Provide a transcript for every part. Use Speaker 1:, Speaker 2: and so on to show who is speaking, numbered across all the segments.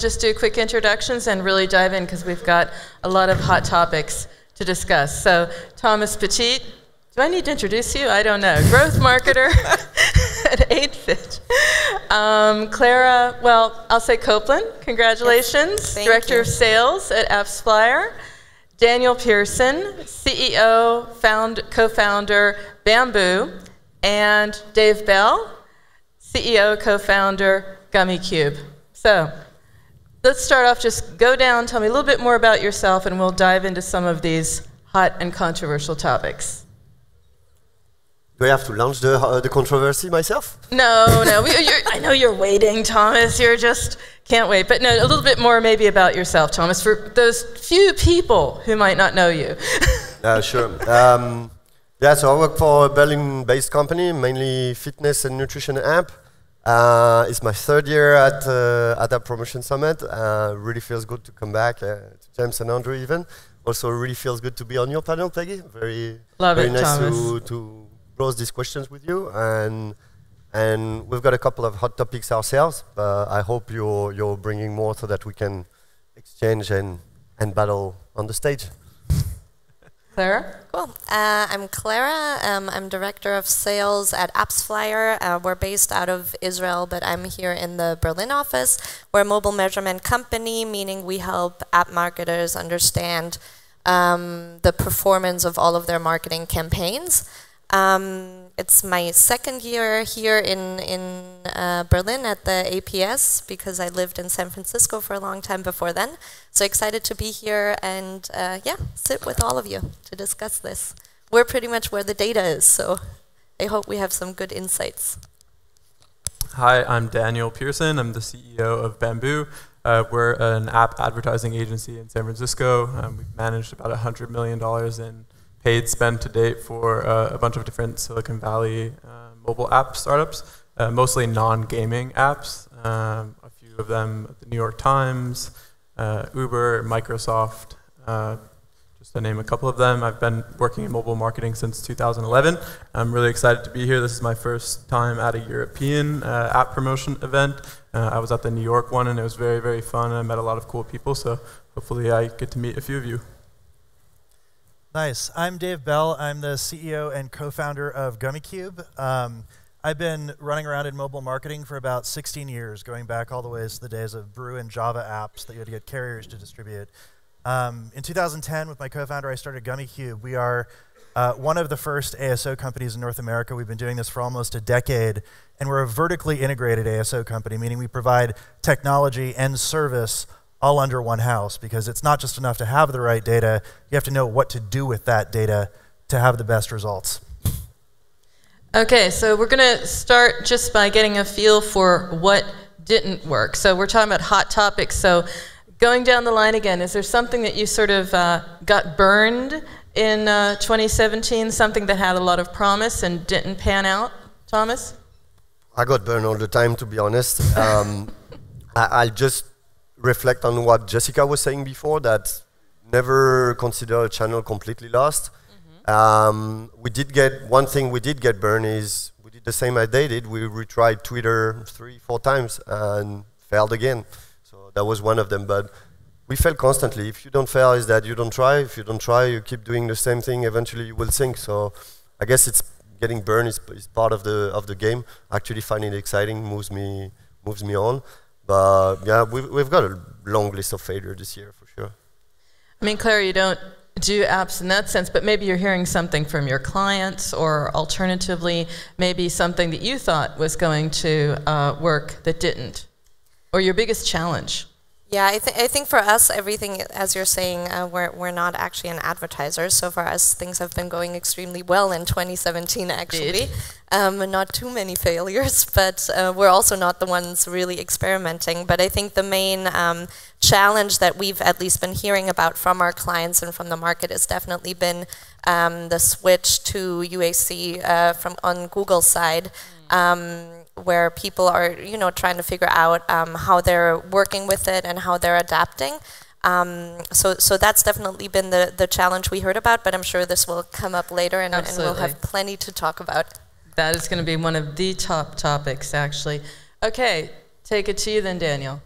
Speaker 1: just do quick introductions and really dive in because we've got a lot of hot topics to discuss. So Thomas Petit, do I need to introduce you? I don't know. Growth marketer at 8fit. Clara, well, I'll say Copeland, congratulations.
Speaker 2: Yes,
Speaker 1: Director of Sales at AppsFlyer. Daniel Pearson, CEO, co-founder, Bamboo. And Dave Bell, CEO, co-founder, GummyCube. So let's start off, just go down, tell me a little bit more about yourself, and we'll dive into some of these hot and controversial topics.
Speaker 3: Do I have to launch the controversy myself?
Speaker 1: No, I know you're waiting, Thomas. You're just, can't wait. But no, a little bit more maybe about yourself, Thomas, for those few people who might not know you.
Speaker 3: Sure. Yeah, so I work for a Berlin-based company, mainly fitness and nutrition app. It's my third year at that Promotion Summit. Really feels good to come back to James and Andrew even. Also really feels good to be on your panel, Peggy. Very nice to browse these questions with you. And we've got a couple of hot topics ourselves. I hope you're bringing more so that we can exchange and battle on the stage.
Speaker 1: Clara?
Speaker 2: Cool. I'm Clara. I'm Director of Sales at AppsFlyer. We're based out of Israel, but I'm here in the Berlin office. We're a mobile measurement company, meaning we help app marketers understand the performance of all of their marketing campaigns. It's my second year here in Berlin at the APS because I lived in San Francisco for a long time before then. So excited to be here and yeah, sit with all of you to discuss this. We're pretty much where the data is, so I hope we have some good insights.
Speaker 4: Hi, I'm Daniel Pearson. I'm the CEO of Bamboo. We're an app advertising agency in San Francisco. We've managed about $100 million in paid spend to date for a bunch of different Silicon Valley mobile app startups, mostly non-gaming apps. A few of them at the New York Times, Uber, Microsoft, just to name a couple of them. I've been working in mobile marketing since 2011. I'm really excited to be here. This is my first time at a European app promotion event. I was at the New York one and it was very, very fun. I met a lot of cool people, so hopefully I get to meet a few of you.
Speaker 5: Nice. I'm Dave Bell. I'm the CEO and co-founder of GummyCube. I've been running around in mobile marketing for about 16 years, going back all the ways to the days of Brew and Java apps that you had to get carriers to distribute. In 2010, with my co-founder, I started GummyCube. We are one of the first ASO companies in North America. We've been doing this for almost a decade, and we're a vertically integrated ASO company, meaning we provide technology and service all under one house, because it's not just enough to have the right data, you have to know what to do with that data to have the best results.
Speaker 1: Okay, so we're going to start just by getting a feel for what didn't work. So we're talking about hot topics. So going down the line again, is there something that you sort of got burned in 2017, something that had a lot of promise and didn't pan out? Thomas?
Speaker 3: I got burned all the time, to be honest. I'll just reflect on what Jessica was saying before, that never consider a channel completely lost. We did get, one thing we did get burned is, we did the same as they did. We retried Twitter 3-4 times and failed again. So that was one of them, but we fail constantly. If you don't fail, is that you don't try. If you don't try, you keep doing the same thing, eventually you will sink. So I guess it's getting burned is part of the game. Actually finding it exciting moves me on. But yeah, we've got a long list of failure this year for sure.
Speaker 1: I mean, Claire, you don't do apps in that sense, but maybe you're hearing something from your clients, or alternatively, maybe something that you thought was going to work that didn't, or your biggest challenge.
Speaker 2: Yeah, I think for us, everything, as you're saying, we're not actually an advertiser, so for us, things have been going extremely well in 2017, actually. Not too many failures, but we're also not the ones really experimenting. But I think the main challenge that we've at least been hearing about from our clients and from the market has definitely been the switch to UAC on Google's side. Where people are, trying to figure out how they're working with it and how they're adapting. So that's definitely been the challenge we heard about, but I'm sure this will come up later and we'll have plenty to talk about.
Speaker 1: That is going to be one of the top topics, actually. Okay, take it to you then, Daniel.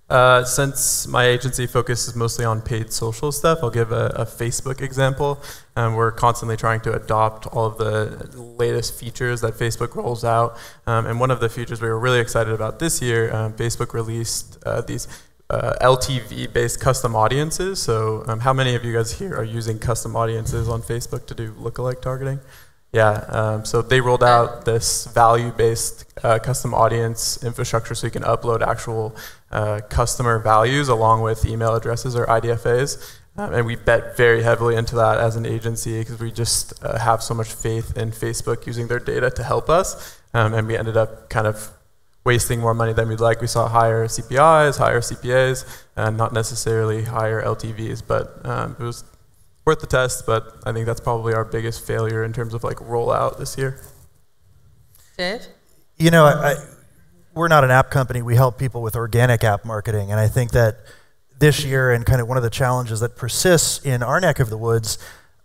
Speaker 4: Since my agency focuses mostly on paid social stuff, I'll give a Facebook example. We're constantly trying to adopt all of the latest features that Facebook rolls out. And one of the features we were really excited about this year, Facebook released these LTV-based custom audiences. So how many of you guys here are using custom audiences on Facebook to do lookalike targeting? Yeah, so they rolled out this value-based custom audience infrastructure so you can upload actual customer values along with email addresses or IDFAs. And we bet very heavily into that as an agency because we just have so much faith in Facebook using their data to help us. And we ended up kind of wasting more money than we'd like. We saw higher CPIs, higher CPAs, and not necessarily higher LTVs, but it was worth the test, but I think that's probably our biggest failure in terms of like rollout this year.
Speaker 1: Dave?
Speaker 5: You know, we're not an app company. We help people with organic app marketing, and I think that this year and kind of one of the challenges that persists in our neck of the woods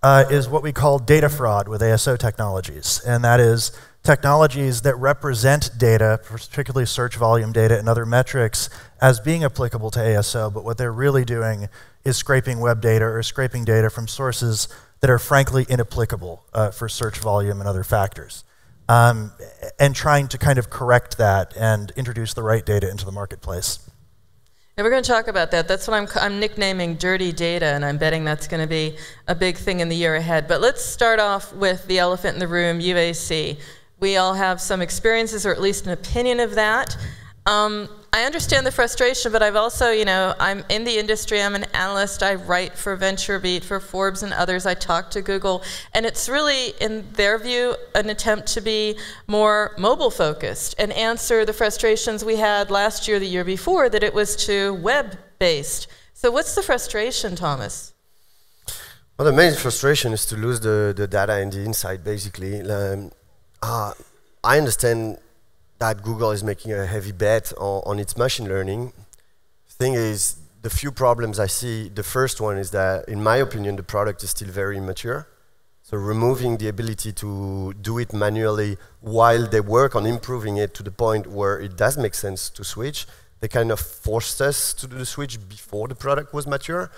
Speaker 5: is what we call data fraud with ASO technologies, and that is technologies that represent data, particularly search volume data and other metrics, as being applicable to ASO, but what they're really doing is scraping web data or scraping data from sources that are frankly inapplicable for search volume and other factors. And trying to kind of correct that and introduce the right data into the marketplace.
Speaker 1: And we're going to talk about that. That's what I'm nicknaming dirty data, and I'm betting that's going to be a big thing in the year ahead. But let's start off with the elephant in the room, UAC. We all have some experiences, or at least an opinion of that. I understand the frustration, but I've also, you know, I'm in the industry, I'm an analyst, I write for VentureBeat, for Forbes and others, I talk to Google, and it's really, in their view, an attempt to be more mobile focused and answer the frustrations we had last year, the year before, that it was too web-based. So what's the frustration, Thomas?
Speaker 3: Well, the main frustration is to lose the data and the insight, basically. I understand that Google is making a heavy bet on its machine learning. Thing is, the few problems I see, the first one is that, in my opinion, the product is still very immature. So removing the ability to do it manually while they work on improving it to the point where it does make sense to switch, they kind of forced us to do the switch before the product was mature.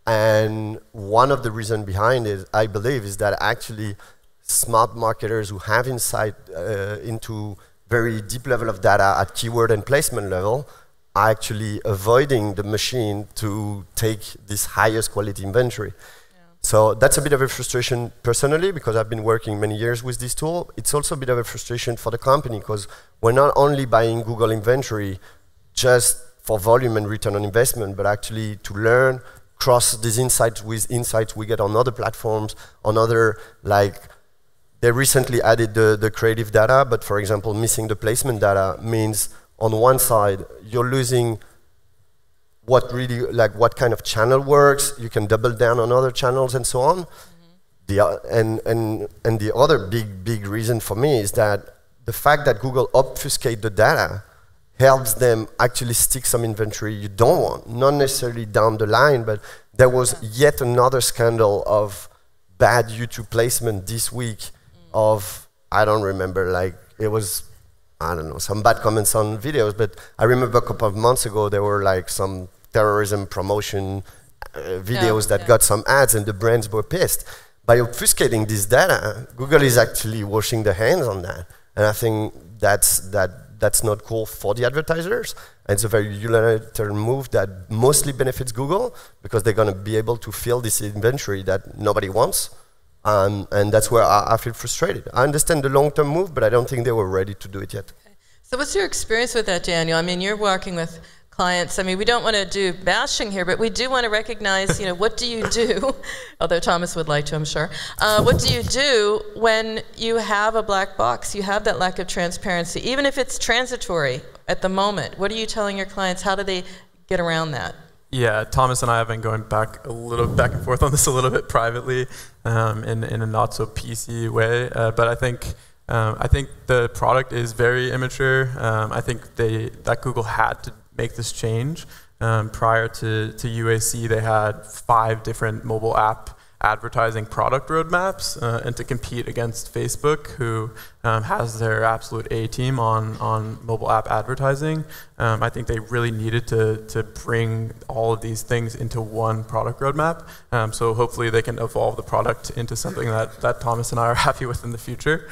Speaker 3: And one of the reasons behind it, I believe, is that actually smart marketers who have insight into very deep level of data at keyword and placement level are actually avoiding the machine to take this highest quality inventory. Yeah. So that's a bit of a frustration personally, because I've been working many years with this tool. It's also a bit of a frustration for the company, because we're not only buying Google inventory just for volume and return on investment, but actually to learn, cross these insights with insights we get on other platforms, on other, like, they recently added the creative data, but for example, missing the placement data means on one side, you're losing what really, like what kind of channel works, you can double down on other channels and so on. Mm-hmm. And the other big reason for me is that the fact that Google obfuscate the data helps them actually stick some inventory you don't want, not necessarily down the line, but there was yet another scandal of bad YouTube placement this week of, I don't remember, like, it was, I don't know, some bad comments on videos, but I remember a couple of months ago there were like some terrorism promotion videos that got some ads, and the brands were pissed. By obfuscating this data, Google is actually washing their hands on that. And I think that's not cool for the advertisers. And it's a very unilateral move that mostly benefits Google, because they're going to be able to fill this inventory that nobody wants. And that's where I feel frustrated. I understand the long-term move, but I don't think they were ready to do it yet.
Speaker 1: Okay. So what's your experience with that, Daniel? I mean, you're working with clients. I mean, we don't want to do bashing here, but we do want to recognize, you know, what do you do? Although Thomas would like to, I'm sure. What do you do when you have a black box? You have that lack of transparency, even if it's transitory at the moment. What are you telling your clients? How do they get around that?
Speaker 4: Yeah, Thomas and I have been going back and forth on this a little bit privately, in a not so PC way. But I think the product is very immature. I think that Google had to make this change. Prior to UAC, they had 5 different mobile app advertising product roadmaps and to compete against Facebook, who has their absolute A team on mobile app advertising. I think they really needed to bring all of these things into one product roadmap. So hopefully they can evolve the product into something that Thomas and I are happy with in the future.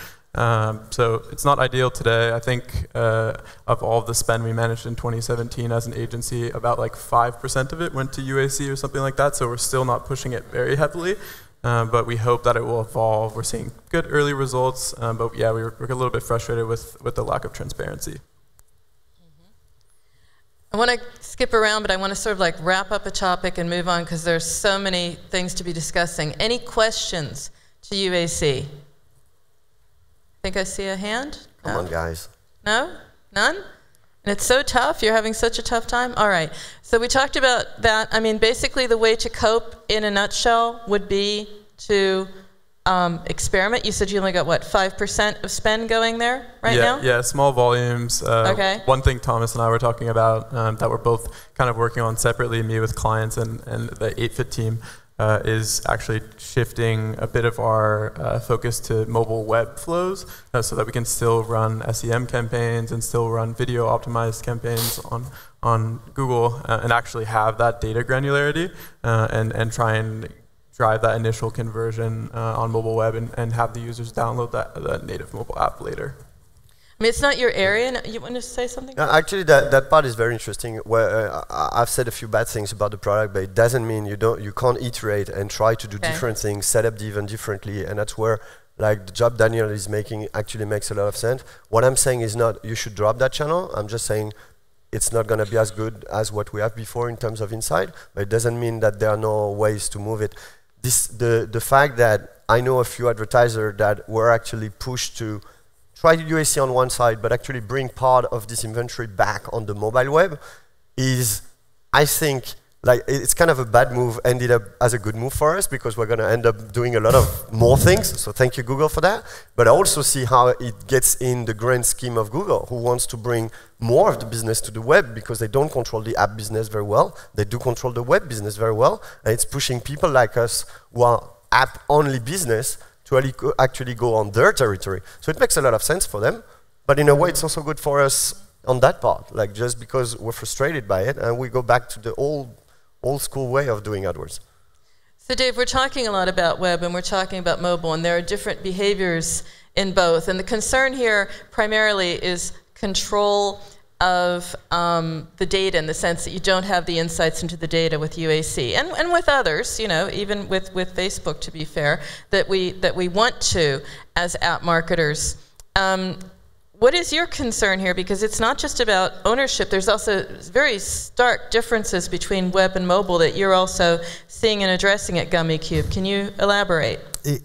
Speaker 4: So it's not ideal today. I think of all of the spend we managed in 2017 as an agency, about like 5% of it went to UAC or something like that, so we're still not pushing it very heavily, but we hope that it will evolve. We're seeing good early results, but yeah, we're a little bit frustrated with the lack of transparency.
Speaker 1: I want to skip around, but I want to sort of like wrap up a topic and move on because there's so many things to be discussing. Any questions to UAC? I think I see a hand.
Speaker 3: Come on, guys.
Speaker 1: No? None? And it's so tough? You're having such a tough time? All right. So we talked about that. I mean, basically the way to cope in a nutshell would be to experiment. You said you only got, what, 5% of spend going there right now?
Speaker 4: Yeah, small volumes.
Speaker 1: Okay.
Speaker 4: One thing Thomas and I were talking about that we're both kind of working on separately, me with clients and the 8fit team, is actually shifting a bit of our focus to mobile web flows so that we can still run SEM campaigns and still run video optimized campaigns on Google and actually have that data granularity and try and drive that initial conversion on mobile web and have the users download that native mobile app later.
Speaker 1: I mean, it's not your area. You want to say something?
Speaker 3: Actually, that part is very interesting. Where I've said a few bad things about the product, but it doesn't mean you can't iterate and try to do different things, set up even differently, and that's where like the job Daniel is making actually makes a lot of sense. What I'm saying is not you should drop that channel. I'm just saying it's not going to be as good as what we have before in terms of insight, but it doesn't mean that there are no ways to move it. The fact that I know a few advertisers that were actually pushed to try UAC on one side, but actually bring part of this inventory back on the mobile web is, I think, like it's kind of a bad move, ended up as a good move for us because we're going to end up doing a lot of more things. So thank you, Google, for that. But I also see how it gets in the grand scheme of Google, who wants to bring more of the business to the web because they don't control the app business very well. They do control the web business very well. And it's pushing people like us who are app-only business to actually go on their territory. So it makes a lot of sense for them, but in a way it's also good for us on that part, like just because we're frustrated by it and we go back to the old school way of doing AdWords.
Speaker 1: So Dave, we're talking a lot about web and we're talking about mobile, and there are different behaviors in both, and the concern here primarily is control of the data, in the sense that you don't have the insights into the data with UAC and with others, you know, even with Facebook, to be fair, that we want to as app marketers. What is your concern here? Because it's not just about ownership. There's also very stark differences between web and mobile that you're also seeing and addressing at GummyCube. Can you elaborate?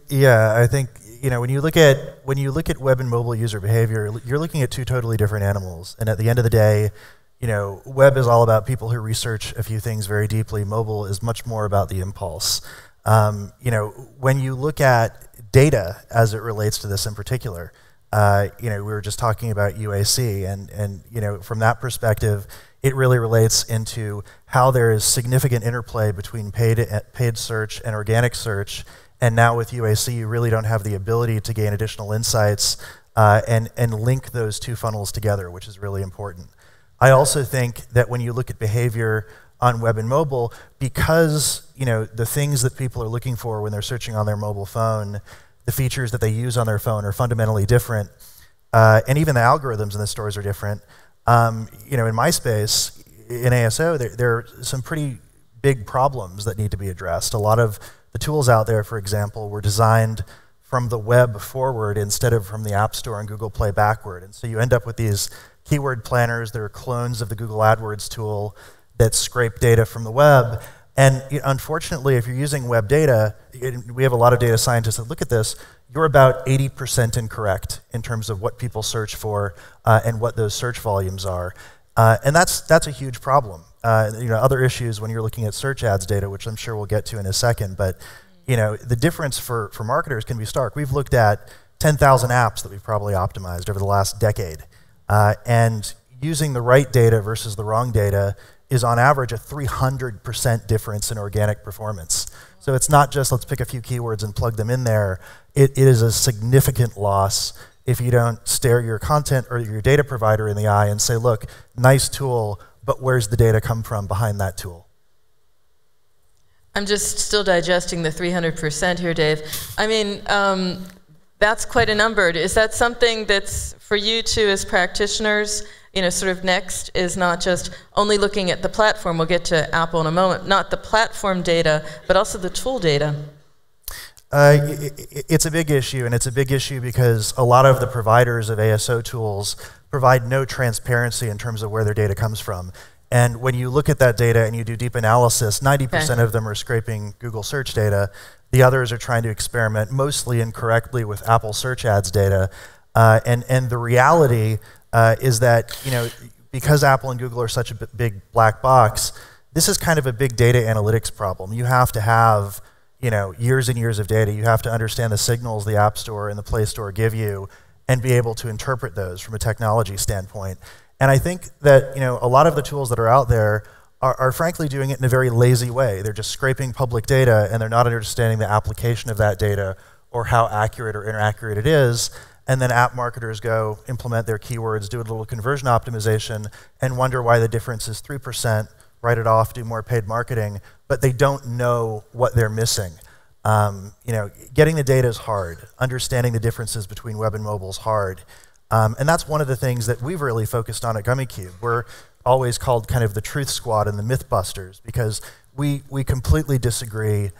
Speaker 5: Yeah, I think, you know, when you look at web and mobile user behavior, you're looking at two totally different animals. And at the end of the day, you know, web is all about people who research a few things very deeply. Mobile is much more about the impulse. You know, when you look at data as it relates to this in particular, you know, we were just talking about UAC, and you know, from that perspective, it really relates into how there is significant interplay between paid search and organic search. And now with UAC, you really don't have the ability to gain additional insights and link those two funnels together, which is really important. I also think that when you look at behavior on web and mobile, because you know the things that people are looking for when they're searching on their mobile phone, the features that they use on their phone are fundamentally different, and even the algorithms in the stores are different. You know, in my space, in ASO, there are some pretty big problems that need to be addressed. A lot of the tools out there, for example, were designed from the web forward instead of from the App Store and Google Play backward. And so you end up with these keyword planners that are clones of the Google AdWords tool that scrape data from the web. And unfortunately, if you're using web data, we have a lot of data scientists that look at this, you're about 80% incorrect in terms of what people search for and what those search volumes are. And that's a huge problem. You know, other issues when you're looking at search ads data, which I'm sure we'll get to in a second, but you know, the difference for marketers can be stark. We've looked at 10,000 apps that we've probably optimized over the last decade, and using the right data versus the wrong data is on average a 300% difference in organic performance. So it's not just let's pick a few keywords and plug them in there. It is a significant loss if you don't stare your content or your data provider in the eye and say, look, nice tool, but where's the data come from behind that tool?
Speaker 1: I'm just still digesting the 300% here, Dave. I mean, that's quite a number. Is that something that's for you two as practitioners, you know, sort of next is not just only looking at the platform, we'll get to Apple in a moment, not the platform data, but also the tool data?
Speaker 5: It's a big issue, and it's a big issue because a lot of the providers of ASO tools provide no transparency in terms of where their data comes from. And when you look at that data and you do deep analysis, 90% of them are scraping Google search data. The others are trying to experiment mostly incorrectly with Apple search ads data. And the reality is that, you know, because Apple and Google are such a big black box, this is kind of a big data analytics problem. You have to have, you know, years and years of data. You have to understand the signals the App Store and the Play Store give you and be able to interpret those from a technology standpoint. And I think that, you know, a lot of the tools that are out there are frankly doing it in a very lazy way. They're just scraping public data and they're not understanding the application of that data or how accurate or inaccurate it is. And then app marketers go implement their keywords, do a little conversion optimization, and wonder why the difference is 3%, write it off, do more paid marketing, but they don't know what they're missing. You know, getting the data is hard. Understanding the differences between web and mobile is hard. And that's one of the things that we've really focused on at GummyCube. We're always called kind of the truth squad and the mythbusters because we completely disagree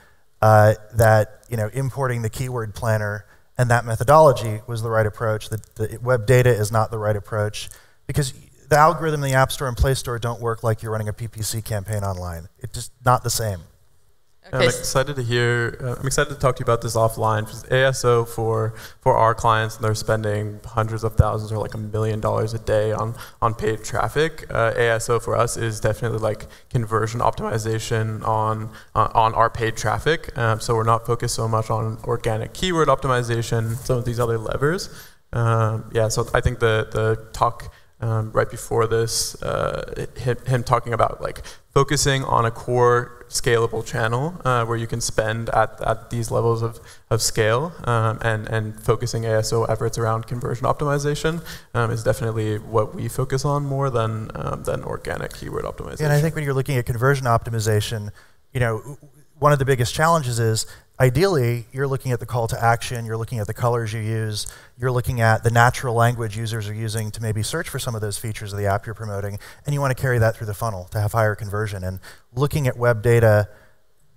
Speaker 5: that, you know, importing the keyword planner and that methodology was the right approach, that the web data is not the right approach, because the algorithm in the App Store and Play Store don't work like you're running a PPC campaign online. It's just not the same.
Speaker 1: Okay.
Speaker 4: I'm excited to hear. I'm excited to talk to you about this offline. Because ASO for our clients, they're spending hundreds of thousands or like $1 million a day on paid traffic. ASO for us is definitely like conversion optimization on our paid traffic. So we're not focused so much on organic keyword optimization, some of these other levers. Yeah. So I think the talk right before this, him talking about like focusing on a core scalable channel where you can spend at these levels of scale and focusing ASO efforts around conversion optimization is definitely what we focus on more than organic keyword optimization.
Speaker 5: And I think when you're looking at conversion optimization, you know, one of the biggest challenges is ideally you're looking at the call to action, you're looking at the colors you use, you're looking at the natural language users are using to maybe search for some of those features of the app you're promoting, and you want to carry that through the funnel to have higher conversion. And looking at web data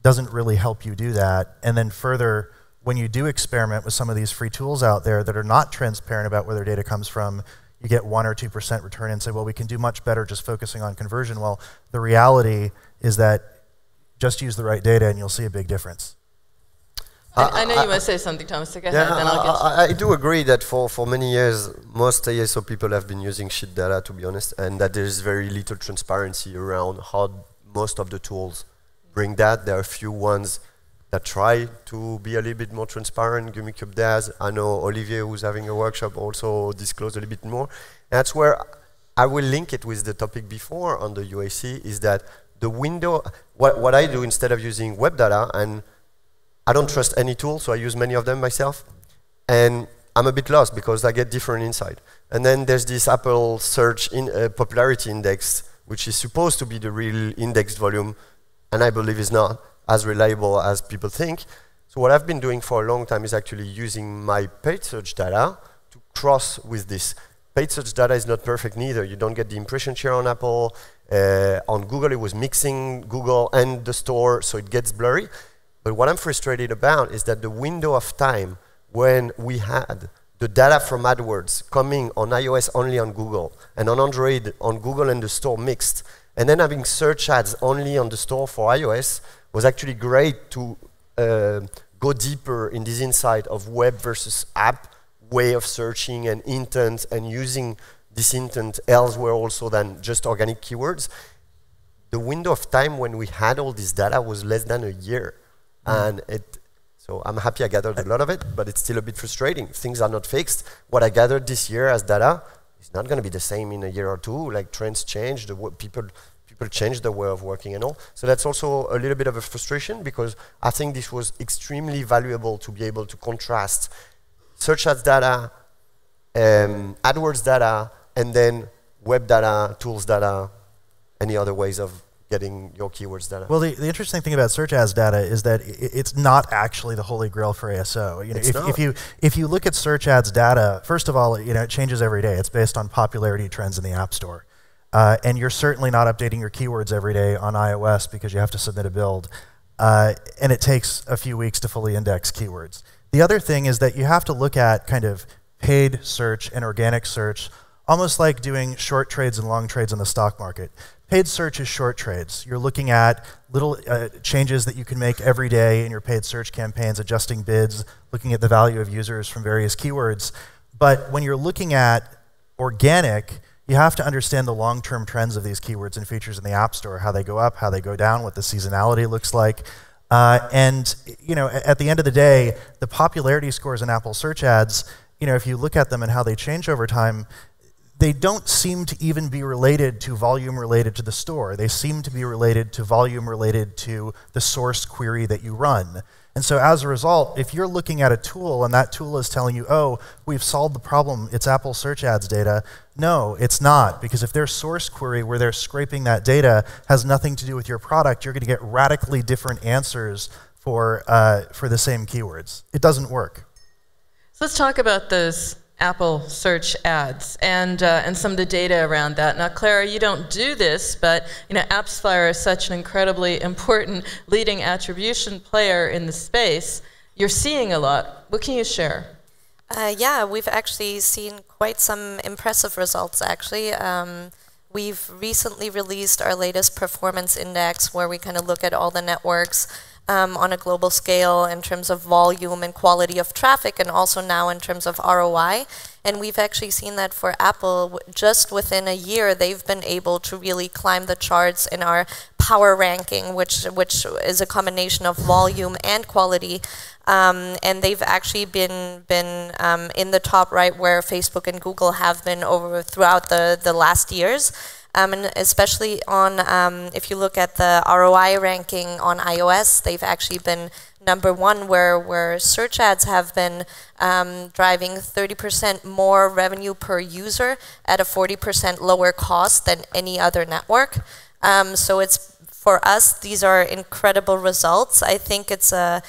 Speaker 5: doesn't really help you do that. And then further, when you do experiment with some of these free tools out there that are not transparent about where their data comes from, you get 1 or 2% return and say, well, we can do much better just focusing on conversion. Well, the reality is that just use the right data and you'll see a big difference.
Speaker 1: I know you want to say something, Thomas, so go ahead, then I'll get you.
Speaker 3: I do agree that for many years, most ASO people have been using shit data, to be honest, and that there's very little transparency around how most of the tools bring that. There are a few ones that try to be a little bit more transparent. GummyCube does. I know Olivier, who's having a workshop, also disclosed a little bit more. And that's where I will link it with the topic before on the UAC, is that the window, what I do instead of using web data, and I don't trust any tool, so I use many of them myself, and I'm a bit lost because I get different insight. And then there's this Apple search popularity index, which is supposed to be the real indexed volume, and I believe is not as reliable as people think. So what I've been doing for a long time is actually using my paid search data to cross with this. Paid search data is not perfect neither. You don't get the impression share on Apple. On Google, it was mixing Google and the store, so it gets blurry. But what I'm frustrated about is that the window of time when we had the data from AdWords coming on iOS only on Google, and on Android on Google and the store mixed, and then having search ads only on the store for iOS was actually great to go deeper in this insight of web versus app way of searching and intent, and using this intent elsewhere also than just organic keywords. The window of time when we had all this data was less than a year. And so I'm happy I gathered a lot of it, but it's still a bit frustrating. Things are not fixed. What I gathered this year as data is not going to be the same in a year or two. Like, trends change, people people change their way of working and all. So that's also a little bit of a frustration, because I think this was extremely valuable to be able to contrast search ads data, AdWords data, and then web data, tools data, any other ways of getting your keywords data.
Speaker 5: Well, the interesting thing about search ads data is that it's not actually the holy grail for ASO. You know, if you look at search ads data, first of all, you know, it changes every day. It's based on popularity trends in the App Store. And you're certainly not updating your keywords every day on iOS because you have to submit a build. And it takes a few weeks to fully index keywords. The other thing is that you have to look at kind of paid search and organic search, almost like doing short trades and long trades in the stock market. Paid search is short trades. You're looking at little changes that you can make every day in your paid search campaigns, adjusting bids, looking at the value of users from various keywords. But when you're looking at organic, you have to understand the long-term trends of these keywords and features in the App Store, how they go up, how they go down, what the seasonality looks like. And you know, at the end of the day, the popularity scores in Apple search ads, you know, if you look at them and how they change over time, they don't seem to even be related to volume related to the store. They seem to be related to volume related to the source query that you run. And so as a result, if you're looking at a tool and that tool is telling you, oh, we've solved the problem, it's Apple search ads data, no, it's not. Because if their source query where they're scraping that data has nothing to do with your product, you're going to get radically different answers for the same keywords. It doesn't work.
Speaker 1: So let's talk about those Apple search ads and some of the data around that. Now, Clara, you don't do this, but you know, AppsFlyer is such an incredibly important leading attribution player in the space. You're seeing a lot. What can you share?
Speaker 2: Yeah, we've actually seen quite some impressive results, actually. We've recently released our latest performance index, where we kind of look at all the networks on a global scale in terms of volume and quality of traffic, and also now in terms of ROI. And we've actually seen that for Apple, just within a year, they've been able to really climb the charts in our power ranking, which is a combination of volume and quality. And they've actually been in the top right, where Facebook and Google have been throughout the last years. And especially on, if you look at the ROI ranking on iOS, they've actually been #1, where search ads have been driving 30% more revenue per user at a 40% lower cost than any other network. So it's, for us, these are incredible results. I think it's a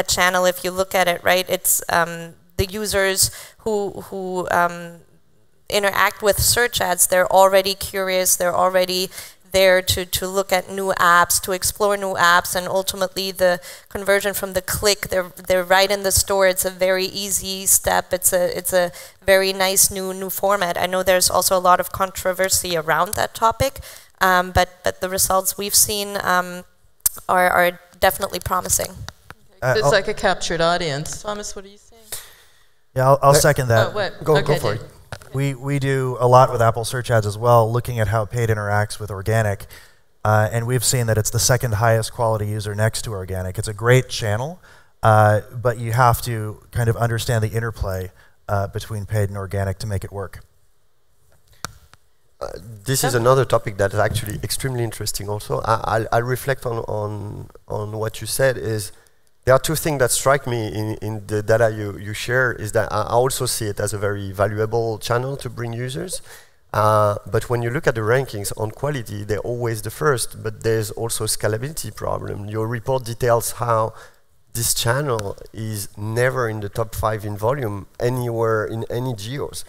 Speaker 2: channel, if you look at it, right, it's the users who interact with search ads, they're already curious, they're already there to look at new apps, to explore new apps, and ultimately the conversion from the click, they're right in the store. It's a very easy step. It's a very nice new format. I know there's also a lot of controversy around that topic, but the results we've seen are definitely promising.
Speaker 1: Okay. It's like a captured audience. Thomas, what are you saying?
Speaker 5: Yeah, I'll second that.
Speaker 3: Go for it.
Speaker 5: We do a lot with Apple search ads as well, looking at how paid interacts with organic. And we've seen that it's the second highest quality user next to organic. It's a great channel, but you have to kind of understand the interplay between paid and organic to make it work.
Speaker 3: This is another topic that is actually extremely interesting also. I'll reflect on what you said. Is there are two things that strike me in the data you share, is that I also see it as a very valuable channel to bring users. But when you look at the rankings on quality, they're always the first, but there's also a scalability problem. Your report details how this channel is never in the top 5 in volume anywhere in any geos.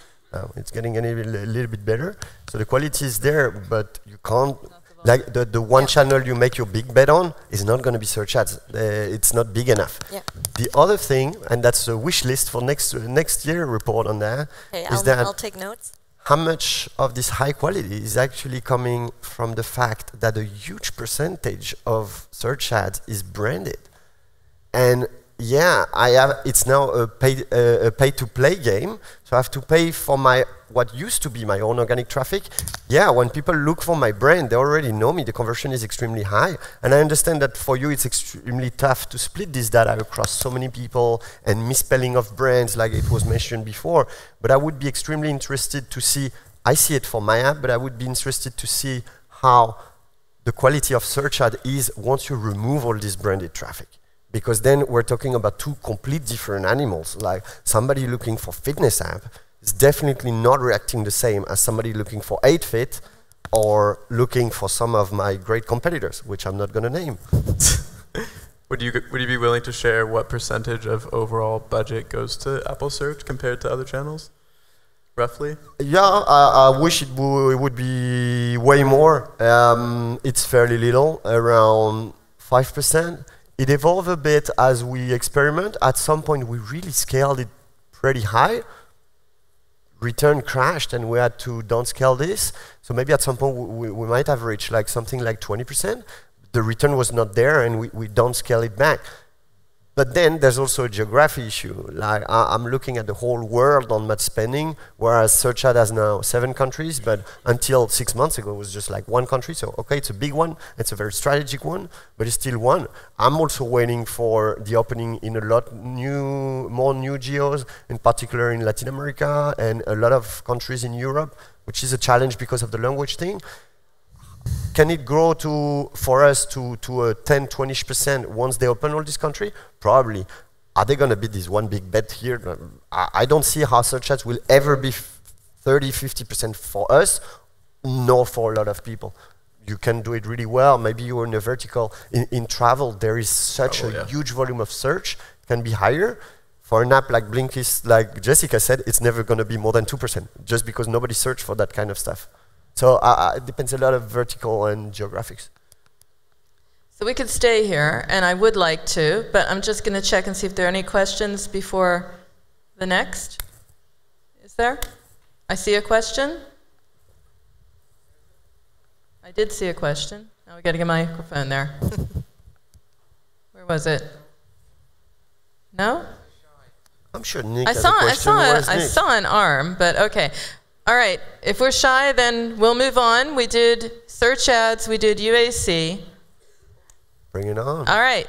Speaker 3: It's getting a little bit better. So the quality is there, but you can't, like the one channel you make your big bet on is not going to be search ads. It's not big enough. Yeah. The other thing, and that's a wish list for next year report on that, is that
Speaker 2: I'll take notes.
Speaker 3: How much of this high quality is actually coming from the fact that a huge percentage of search ads is branded. And yeah, it's now a pay-to-play game, so I have to pay for what used to be my own organic traffic. Yeah, when people look for my brand, they already know me, the conversion is extremely high. And I understand that for you it's extremely tough to split this data across so many people and misspelling of brands like it was mentioned before. But I would be extremely interested to see, I see it for my app, but I would be interested to see how the quality of search ad is once you remove all this branded traffic. Because then we're talking about two complete different animals. Like somebody looking for fitness app is definitely not reacting the same as somebody looking for 8Fit or looking for some of my great competitors, which I'm not going to name.
Speaker 4: Would you be willing to share what percentage of overall budget goes to Apple Search compared to other channels, roughly?
Speaker 3: Yeah, I wish it would be way more. It's fairly little, around 5%. It evolved a bit as we experiment. At some point, we really scaled it pretty high. Return crashed, and we had to downscale this. So maybe at some point, we might have reached like something like 20%. The return was not there, and we downscale it back. But then there's also a geography issue. Like I'm looking at the whole world on ad spending, whereas search ad has now 7 countries, but until 6 months ago, it was just like 1 country. So okay, it's a big one, it's a very strategic one, but it's still one. I'm also waiting for the opening in a lot more new geos, in particular in Latin America and a lot of countries in Europe, which is a challenge because of the language thing. Can it grow for us to a 10, 20% once they open all this country? Probably. Are they going to be this one big bet here? I don't see how search ads will ever be 30, 50% for us, nor for a lot of people. You can do it really well. Maybe you're in a vertical. In travel, there is such a huge volume of search, can be higher. For an app like Blinkist, like Jessica said, it's never going to be more than 2%, just because nobody searched for that kind of stuff. So it depends a lot of vertical and geographics.
Speaker 1: So we could stay here, and I would like to, but I'm just going to check and see if there are any questions before the next. Is there? I see a question. I did see a question. Now we got to get my microphone there. Where was it? No?
Speaker 3: I'm sure Nick
Speaker 1: I
Speaker 3: has a question.
Speaker 1: I saw an arm, but okay. All right, if we're shy, then we'll move on. We did search ads, we did UAC.
Speaker 3: Bring it on.
Speaker 1: All right.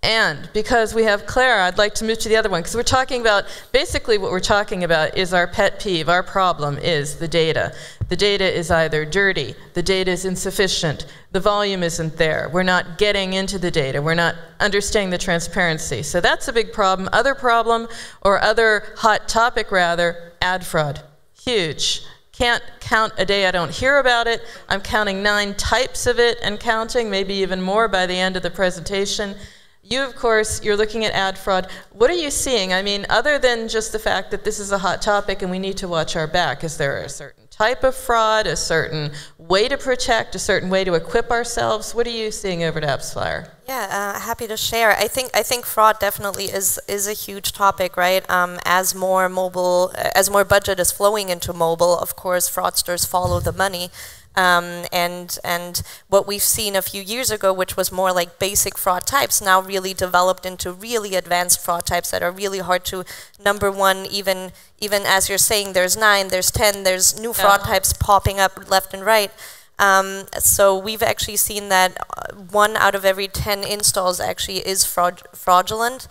Speaker 1: And because we have Clara, I'd like to move to the other one, because we're talking about, basically what we're talking about is our pet peeve. Our problem is the data. The data is either dirty, the data is insufficient, the volume isn't there, we're not getting into the data, we're not understanding the transparency. So that's a big problem. Other problem, or other hot topic rather, ad fraud. Huge. Can't count a day I don't hear about it. I'm counting 9 types of it and counting, maybe even more by the end of the presentation. You, of course, you're looking at ad fraud. What are you seeing? I mean, other than just the fact that this is a hot topic and we need to watch our back, is there a certain type of fraud, a certain way to protect, a certain way to equip ourselves? What are you seeing over at AppsFlyer?
Speaker 2: Yeah, happy to share. I think fraud definitely is a huge topic, right? As more budget is flowing into mobile, of course, fraudsters follow the money. And what we've seen a few years ago, which was more like basic fraud types, now really developed into really advanced fraud types that are really hard to, number one, even as you're saying, there's 9, there's 10, there's new fraud types popping up left and right. So we've actually seen that 1 out of every 10 installs actually is fraudulent.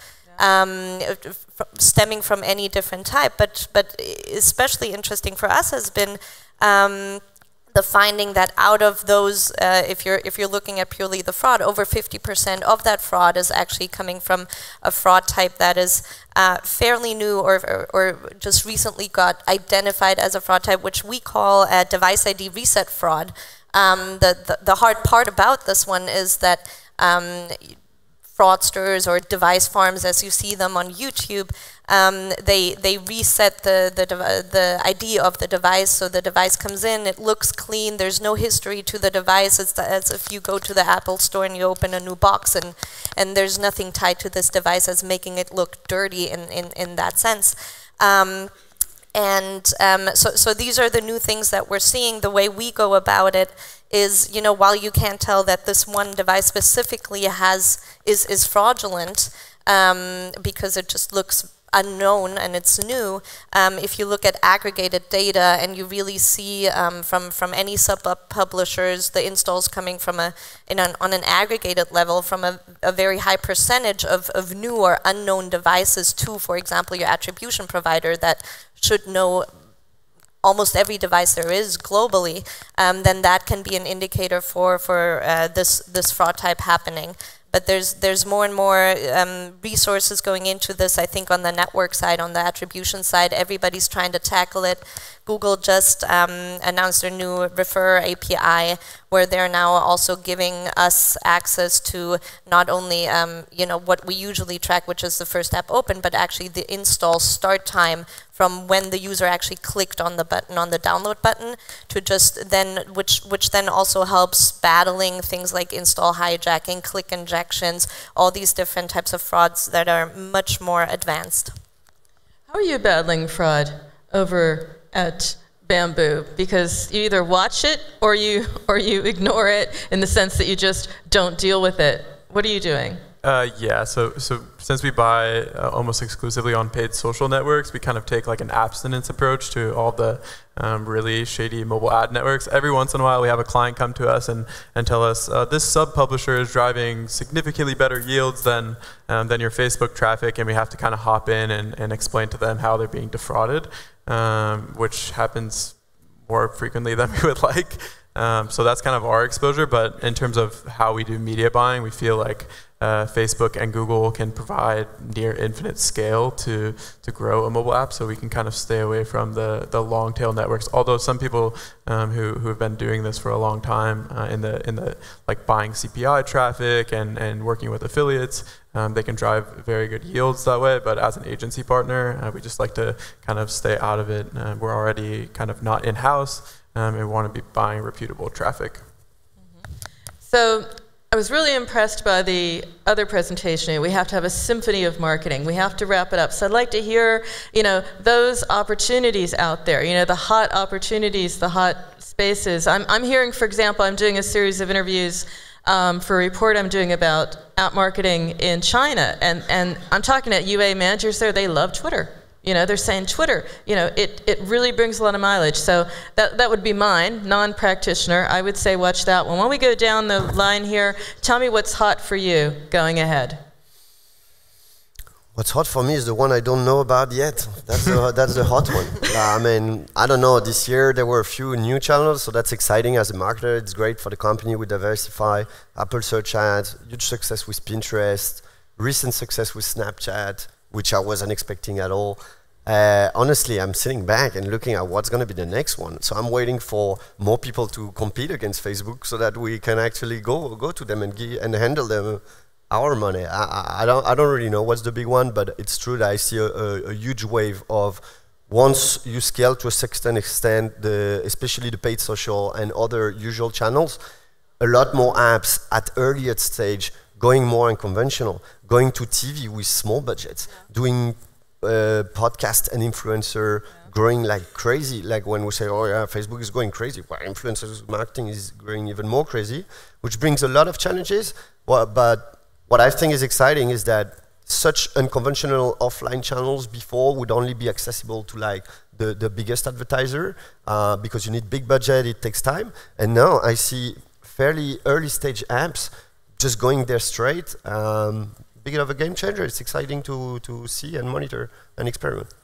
Speaker 2: Stemming from any different type, but especially interesting for us has been the finding that out of those, if you're looking at purely the fraud, over 50% of that fraud is actually coming from a fraud type that is fairly new or just recently got identified as a fraud type, which we call a device ID reset fraud. The hard part about this one is that fraudsters or device farms, as you see them on YouTube, they reset the ID of the device, so the device comes in, it looks clean, there's no history to the device. It's as if you go to the Apple store and you open a new box and there's nothing tied to this device as making it look dirty in that sense. So these are the new things that we're seeing. The way we go about it is, you know, while you can't tell that this one device specifically is fraudulent because it just looks unknown and it's new, if you look at aggregated data and you really see from any sub-publishers the installs coming from on an aggregated level from a very high percentage of new or unknown devices to, for example, your attribution provider that should know almost every device there is globally, then that can be an indicator for this fraud type happening. But there's more and more resources going into this. I think on the network side, on the attribution side, everybody's trying to tackle it. Google just announced their new Refer API, where they're now also giving us access to not only what we usually track, which is the first app open, but actually the install start time from when the user actually clicked on the button, on the download button, to just then, which then also helps battling things like install hijacking, click injections, all these different types of frauds that are much more advanced.
Speaker 1: How are you battling fraud over at Bamboo? Because you either watch it or you ignore it in the sense that you just don't deal with it. What are you doing?
Speaker 4: Yeah, so since we buy almost exclusively on paid social networks, we kind of take like an abstinence approach to all the really shady mobile ad networks. Every once in a while we have a client come to us and tell us, this sub-publisher is driving significantly better yields than your Facebook traffic, and we have to kind of hop in and explain to them how they're being defrauded, which happens more frequently than we would like. So that's kind of our exposure, but in terms of how we do media buying, we feel like Facebook and Google can provide near infinite scale to grow a mobile app, so we can kind of stay away from the long tail networks. Although some people who have been doing this for a long time in the like buying CPI traffic and working with affiliates, they can drive very good yields that way. But as an agency partner, we just like to kind of stay out of it. We're already kind of not in-house, and we want to be buying reputable traffic.
Speaker 1: So I was really impressed by the other presentation. We have to have a symphony of marketing. We have to wrap it up. So I'd like to hear, those opportunities out there, the hot opportunities, the hot spaces. I'm hearing, for example, I'm doing a series of interviews for a report I'm doing about app marketing in China. And I'm talking to UA managers there. They love Twitter. They're saying Twitter, it really brings a lot of mileage. So that would be mine, non-practitioner. I would say watch that one. When we go down the line here, tell me what's hot for you going ahead.
Speaker 3: What's hot for me is the one I don't know about yet. That's the hot one. I mean, I don't know. This year there were a few new channels, so that's exciting as a marketer. It's great for the company. We diversify. Apple Search Ads, huge success with Pinterest, recent success with Snapchat, which I wasn't expecting at all. Honestly, I'm sitting back and looking at what's going to be the next one. So I'm waiting for more people to compete against Facebook so that we can actually go to them and handle them our money. I don't really know what's the big one, but it's true that I see a huge wave of, once you scale to a certain extent, especially the paid social and other usual channels, a lot more apps at earlier stage going more unconventional, going to TV with small budgets, doing podcast and influencer growing like crazy. Like when we say, oh yeah, Facebook is going crazy, well, influencers marketing is growing even more crazy, which brings a lot of challenges. But what I think is exciting is that such unconventional offline channels before would only be accessible to like the biggest advertiser because you need big budget, it takes time. And now I see fairly early stage apps just going there straight. Big of a game changer. It's exciting to see and monitor and experiment.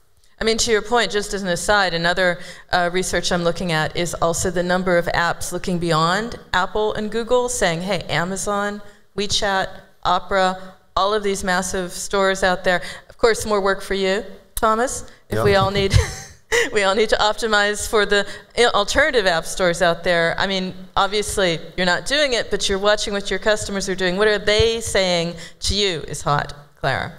Speaker 1: I mean, to your point, just as an aside, another research I'm looking at is also the number of apps looking beyond Apple and Google, saying, hey, Amazon, WeChat, Opera, all of these massive stores out there. Of course, more work for you, Thomas, if we all need we all need to optimize for the alternative app stores out there. I mean, obviously, you're not doing it, but you're watching what your customers are doing. What are they saying to you is hot, Clara?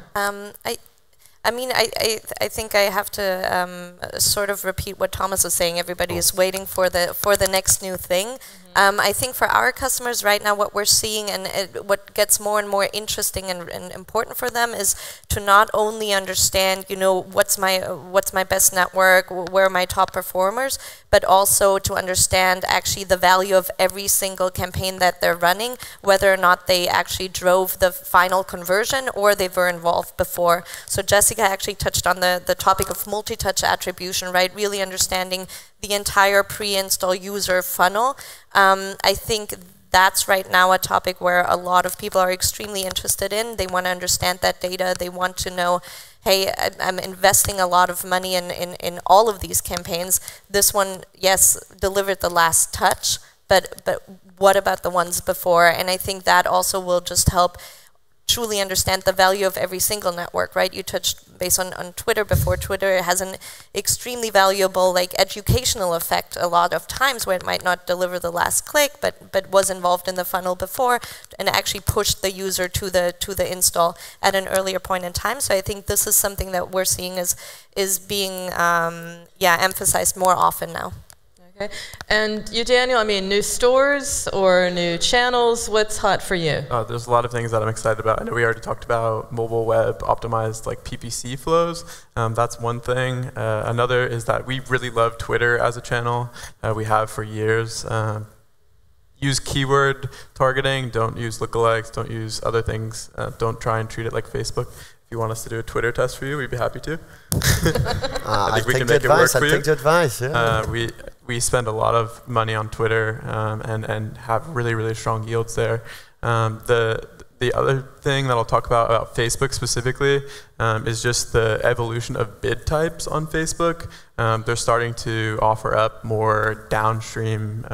Speaker 2: I mean, I think I have to sort of repeat what Thomas was saying. Everybody is waiting for the next new thing. I think for our customers right now, what we're seeing and what gets more and more interesting and important for them is to not only understand, what's my best network, where are my top performers, but also to understand actually the value of every single campaign that they're running, whether or not they actually drove the final conversion or they were involved before. So Jessica actually touched on the topic of multi-touch attribution, right? Really understanding the entire pre-install user funnel. I think that's right now a topic where a lot of people are extremely interested in. They want to understand that data. They want to know, hey, I'm investing a lot of money in all of these campaigns. This one, yes, delivered the last touch, but what about the ones before? And I think that also will just help truly understand the value of every single network, right? You touched base on Twitter before. Twitter has an extremely valuable like educational effect a lot of times where it might not deliver the last click, but was involved in the funnel before and actually pushed the user to the install at an earlier point in time. So I think this is something that we're seeing is being emphasized more often now.
Speaker 1: Okay. And you, Daniel, I mean, new stores or new channels, what's hot for you?
Speaker 4: There's a lot of things that I'm excited about. I know we already talked about mobile web optimized like PPC flows. That's one thing. Another is that we really love Twitter as a channel. We have for years. Use keyword targeting. Don't use lookalikes. Don't use other things. Don't try and treat it like Facebook. If you want us to do a Twitter test for you, we'd be happy to. I think we can make it work for you.
Speaker 3: I'll take the advice, yeah.
Speaker 4: We spend a lot of money on Twitter and have really, really strong yields there. The other thing that I'll talk about Facebook specifically is just the evolution of bid types on Facebook. They're starting to offer up more downstream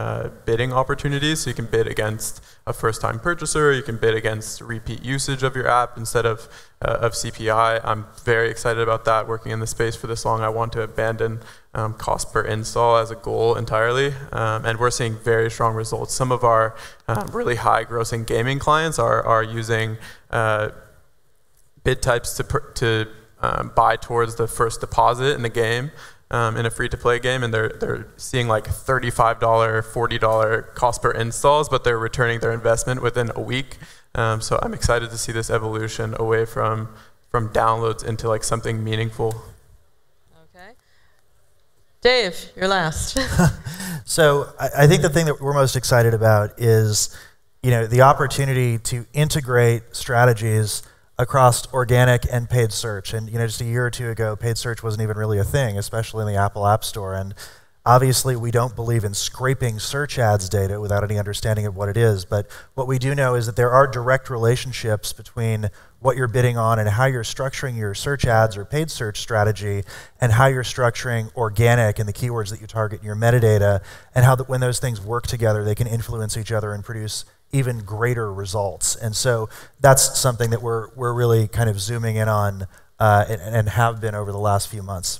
Speaker 4: bidding opportunities. So you can bid against a first-time purchaser. You can bid against repeat usage of your app instead of CPI. I'm very excited about that. Working in the space for this long, I want to abandon cost per install as a goal entirely, and we're seeing very strong results. Some of our really high grossing gaming clients are using bid types to buy towards the first deposit in the game in a free-to-play game, and they're seeing like $35, $40 cost per installs, but they're returning their investment within a week. So I'm excited to see this evolution away from downloads into like something meaningful.
Speaker 1: Dave, you're last.
Speaker 5: So I think the thing that we're most excited about is, the opportunity to integrate strategies across organic and paid search. And just a year or two ago, paid search wasn't even really a thing, especially in the Apple App Store. And obviously, we don't believe in scraping search ads data without any understanding of what it is. But what we do know is that there are direct relationships between what you're bidding on and how you're structuring your search ads or paid search strategy, and how you're structuring organic and the keywords that you target in your metadata, and how when those things work together, they can influence each other and produce even greater results. And so that's something that we're really kind of zooming in on and have been over the last few months.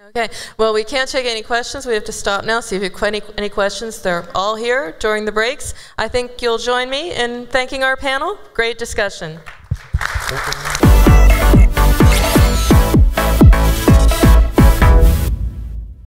Speaker 1: Okay, well, we can't take any questions. We have to stop now. So if you have any questions, they're all here during the breaks. I think you'll join me in thanking our panel. Great discussion.
Speaker 3: Thank you.